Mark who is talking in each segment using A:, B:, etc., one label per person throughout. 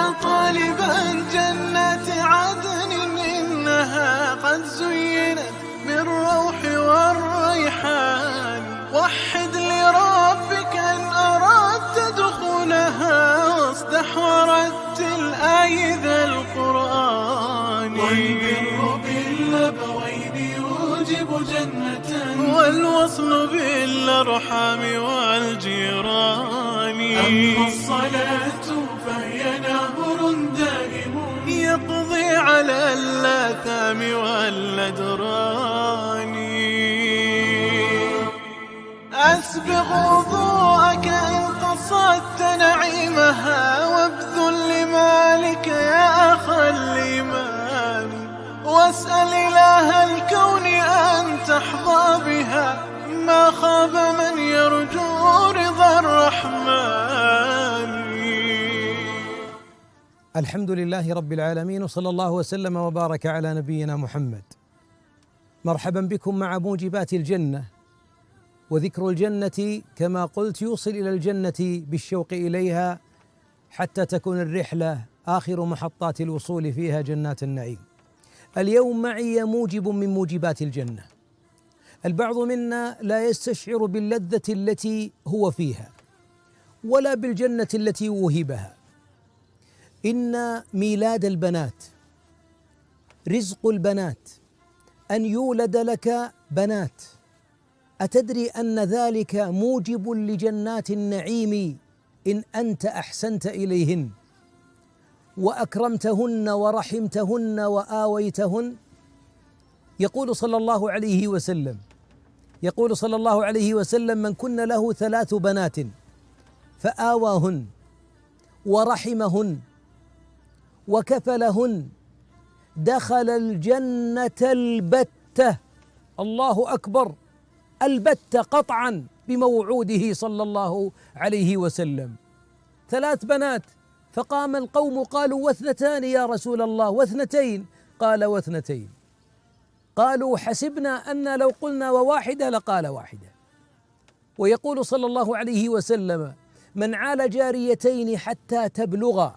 A: يا طالبا جنات عدن إنها قد زينت بالروح والريحان. وحد لربك إن أردت دخولها، واصدح ورتل آي ذا القرآن. والبر بالأبوين يوجب جنة، والوصل بالأرحام والجيران. أما الصلاة فهي نهر دائم يقضي على الآثام والأدران. أسبغ وضوءك إن قصدت نعيمها، وابذل لمالك يا أخا الإيمان. واسأل إله الكون أن تحظى بها، ما خاب من يرجو رضا الرحمن.
B: الحمد لله رب العالمين، وصلى الله وسلم وبارك على نبينا محمد. مرحبا بكم مع موجبات الجنة. وذكر الجنة كما قلت يوصل إلى الجنة بالشوق إليها، حتى تكون الرحلة آخر محطات الوصول فيها جنات النعيم. اليوم معي موجب من موجبات الجنة. البعض منا لا يستشعر باللذة التي هو فيها ولا بالجنة التي وهبها. إن ميلاد البنات، رزق البنات، أن يولد لك بنات. أتدري أن ذلك موجب لجنات النعيم إن أنت أحسنت إليهن وأكرمتهن ورحمتهن وآويتهن؟ يقول صلى الله عليه وسلم من كن له 3 بنات فآواهن ورحمهن وكفلهن دخل الجنة البتة. الله أكبر، البتة قطعا بموعوده صلى الله عليه وسلم. 3 بنات، فقام القوم قالوا: و2 يا رسول الله، و2؟ قال: و2. قالوا: حسبنا أن لو قلنا و1 لقال 1. ويقول صلى الله عليه وسلم: من عال جاريتين حتى تبلغا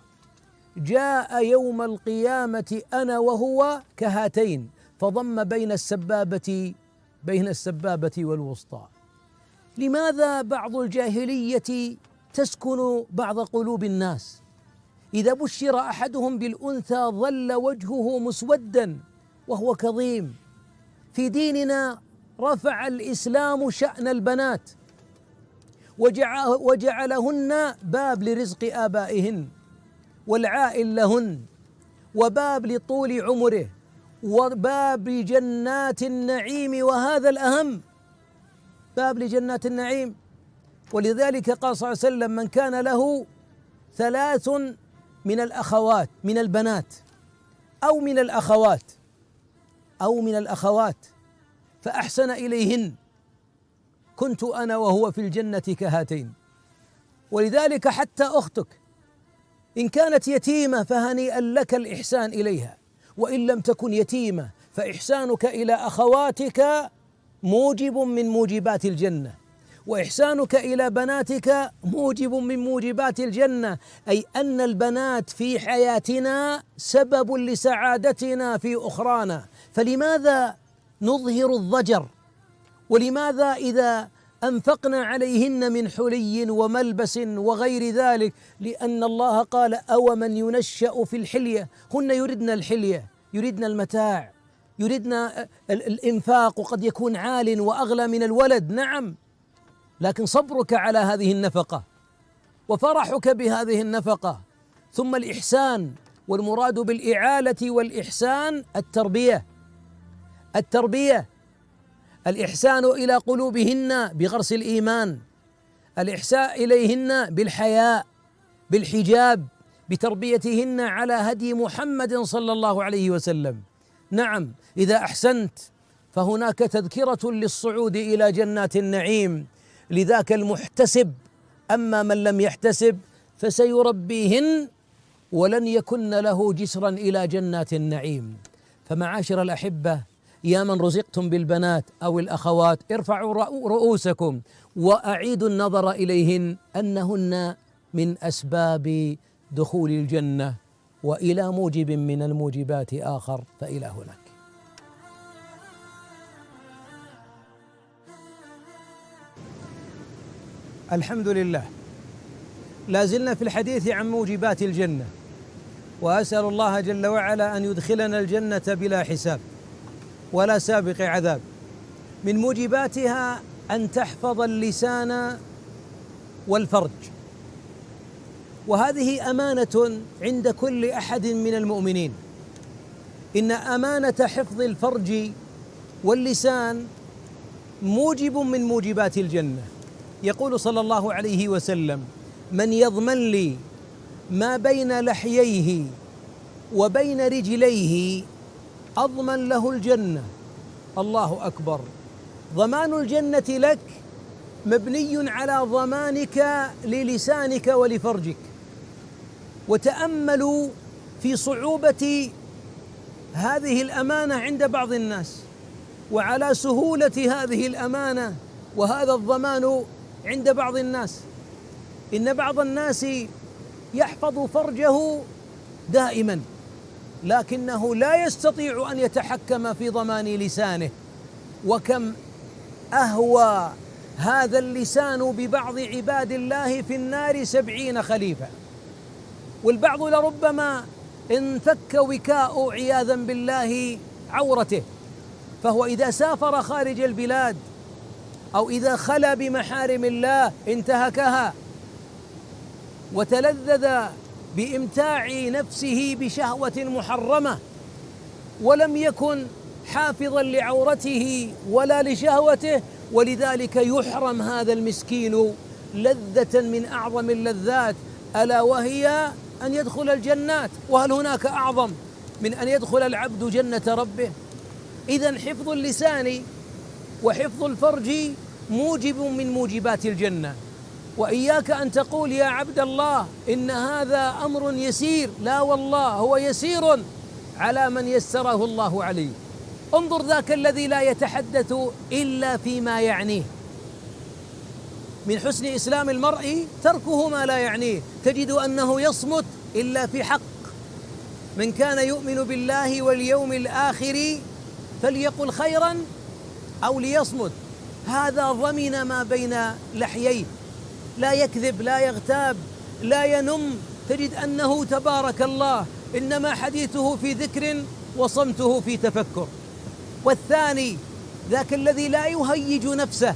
B: جاء يوم القيامة أنا وهو كهاتين، فضم بين السبابة والوسطى. لماذا بعض الجاهلية تسكن بعض قلوب الناس؟ إذا بشر أحدهم بالأنثى ظل وجهه مسودا وهو كظيم. في ديننا رفع الإسلام شأن البنات وجعلهن باب لرزق آبائهن والعائل لهن، وباب لطول عمره، وباب لجنات النعيم، وهذا الأهم، باب لجنات النعيم. ولذلك قال صلى الله عليه وسلم: من كان له 3 من الأخوات، من البنات أو من الأخوات فأحسن إليهن، كنت أنا وهو في الجنة كهاتين. ولذلك حتى أختك إن كانت يتيمة فهنيئا لك الإحسان إليها، وإن لم تكن يتيمة فإحسانك إلى أخواتك موجب من موجبات الجنة، وإحسانك إلى بناتك موجب من موجبات الجنة. أي أن البنات في حياتنا سبب لسعادتنا في أخرانا. فلماذا نظهر الضجر؟ ولماذا إذا أنفقنا عليهن من حلي وملبس وغير ذلك؟ لأن الله قال: أو من ينشأ في الحلية. هن يردن الحلية، يردن المتاع، يردن الإنفاق، وقد يكون عال وأغلى من الولد، نعم، لكن صبرك على هذه النفقة وفرحك بهذه النفقة. ثم الإحسان، والمراد بالإعالة والإحسان التربية، الإحسان إلى قلوبهن بغرس الإيمان، الإحسان إليهن بالحياء، بالحجاب، بتربيتهن على هدي محمد صلى الله عليه وسلم. نعم، إذا أحسنت فهناك تذكرة للصعود إلى جنات النعيم لذاك المحتسب. أما من لم يحتسب فسيربيهن ولن يكن له جسرا إلى جنات النعيم. فمعاشر الأحبة، يا من رزقتم بالبنات أو الأخوات، ارفعوا رؤوسكم وأعيدوا النظر إليهن، أنهن من أسباب دخول الجنة وإلى موجب من الموجبات آخر، فإلى هناك. الحمد لله، لا زلنا في الحديث عن موجبات الجنة، وأسأل الله جل وعلا أن يدخلنا الجنة بلا حساب ولا سابق عذاب. من موجباتها أن تحفظ اللسان والفرج، وهذه أمانة عند كل أحد من المؤمنين. إن أمانة حفظ الفرج واللسان موجب من موجبات الجنة. يقول صلى الله عليه وسلم: من يضمن لي ما بين لحييه وبين رجليه أضمن له الجنة. الله أكبر. ضمان الجنة لك مبني على ضمانك للسانك ولفرجك. وتأملوا في صعوبة هذه الأمانة عند بعض الناس، وعلى سهولة هذه الأمانة وهذا الضمان عند بعض الناس. إن بعض الناس يحفظ فرجه دائما، لكنه لا يستطيع أن يتحكم في ضمان لسانه. وكم أهوى هذا اللسان ببعض عباد الله في النار 70 خليفة، والبعض لربما انفك وكاء عياذا بالله عورته، فهو إذا سافر خارج البلاد أو إذا خلا بمحارم الله انتهكها وتلذذ بإمتاع نفسه بشهوة محرمة، ولم يكن حافظا لعورته ولا لشهوته، ولذلك يحرم هذا المسكين لذة من أعظم اللذات، ألا وهي أن يدخل الجنات. وهل هناك أعظم من أن يدخل العبد جنة ربه؟ إذن حفظ اللسان وحفظ الفرج موجب من موجبات الجنة. وإياك أن تقول يا عبد الله إن هذا أمر يسير، لا والله هو يسير على من يسره الله عليه. انظر ذاك الذي لا يتحدث إلا فيما يعنيه. من حسن إسلام المرء تركه ما لا يعنيه. تجد أنه يصمت إلا في حق. من كان يؤمن بالله واليوم الآخر فليقل خيرا أو ليصمت. هذا ضمن ما بين لحييه، لا يكذب، لا يغتاب، لا ينم. تجد أنه تبارك الله إنما حديثه في ذكر وصمته في تفكر. والثاني ذاك الذي لا يهيج نفسه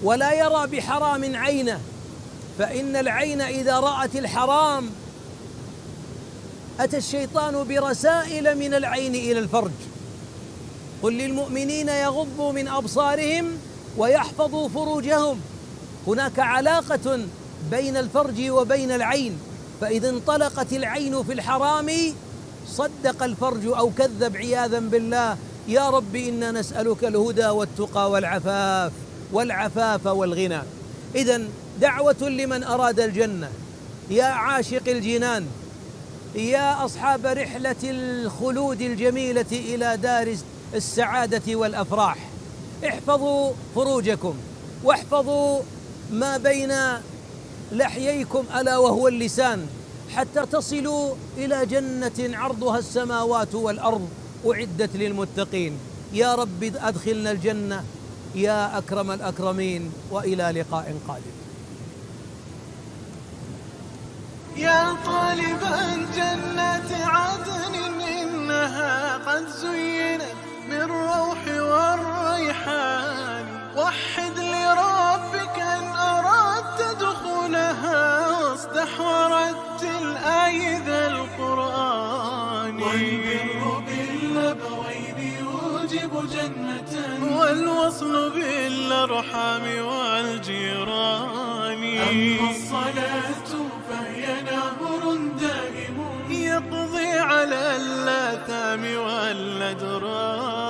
B: ولا يرى بحرام عينه، فإن العين إذا رأت الحرام أتى الشيطان برسائل من العين إلى الفرج. قل للمؤمنين يغضوا من أبصارهم ويحفظوا فروجهم. هناك علاقة بين الفرج وبين العين، فإذا انطلقت العين في الحرام صدق الفرج أو كذب عياذا بالله. يا رب إنا نسألك الهدى والتقى والعفاف والغنى. إذن دعوة لمن أراد الجنة، يا عاشق الجنان، يا أصحاب رحلة الخلود الجميلة إلى دار السعادة والأفراح، احفظوا فروجكم واحفظوا ما بين لحييكم ألا وهو اللسان، حتى تصلوا إلى جنة عرضها السماوات والأرض أعدت للمتقين. يا رب أدخلنا الجنة يا أكرم الأكرمين، وإلى لقاء قادم.
A: يا طالبا جنة عدن إنها قد زينت بالروح والريحان، وحد لربك إن أردت دخولها واصدح ورتل آي ذا القرآن. والبر بالأبوين يوجب جنة، والوصل بالأرحام والجيران. أما الصلاة فهي نهر دائم يقضي على الآثام والأدران.